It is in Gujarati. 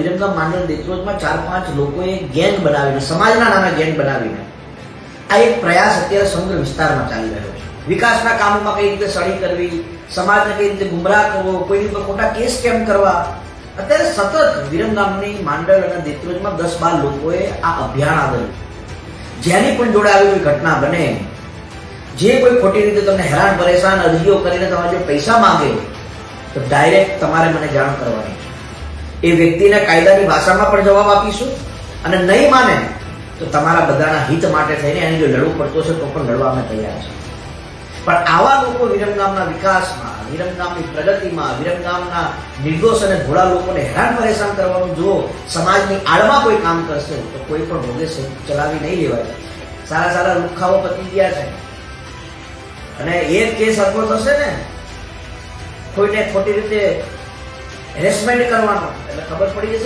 વિરમગામ માંડલ દેત્રોજમાં 4-5 લોકોએ ગેંગ બનાવીને, સમાજના નામે ગેંગ બનાવીને આ એક પ્રયાસ અત્યારે સમગ્ર વિસ્તારમાં ચાલી રહ્યો છે. વિકાસના કામોમાં કઈ રીતે સળી કરવી, સમાજને કઈ રીતે ગુમરાહ કરવો, કોઈની પર મોટા કેસ કેમ કરવા, અત્યારે સતત વિરમગામની માંડલ અને દેત્રોજમાં 10-12 લોકોએ આ અભિયાન આદર્યું. જેની પણ જોડે આવી કોઈ ઘટના બને, જે કોઈ ખોટી રીતે તમને હેરાન પરેશાન અરજીઓ કરીને તમારે જો પૈસા માંગે તો ડાયરેક્ટ તમારે મને જાણ કરવાની છે. એ વ્યક્તિને કાયદાની ભાષામાં પણ જવાબ આપીશું, અને નહીં માને તો તમારા બધાના હિત માટે થઈને એને જો લડવું પડતો છે તો પણ લડવા અમે તૈયાર છે. પણ આવા લોકો વિરમગામના વિકાસમાં, વિરમગામની પ્રગતિમાં, વિરમગામના નિર્દોષ અને ભોળા લોકોને હેરાન પરેશાન કરવાનું જો સમાજની આડમાં કોઈ કામ કરશે તો કોઈ પણ ભોગે ચલાવી નહીં લેવાય. સારા સારા લુખાઓ પતી ગયા છે, અને એ કેસ અર્પો થશે ને કોઈને ખોટી રીતે હેરેસમેન્ટ કરવાનો એટલે ખબર પડી જશે.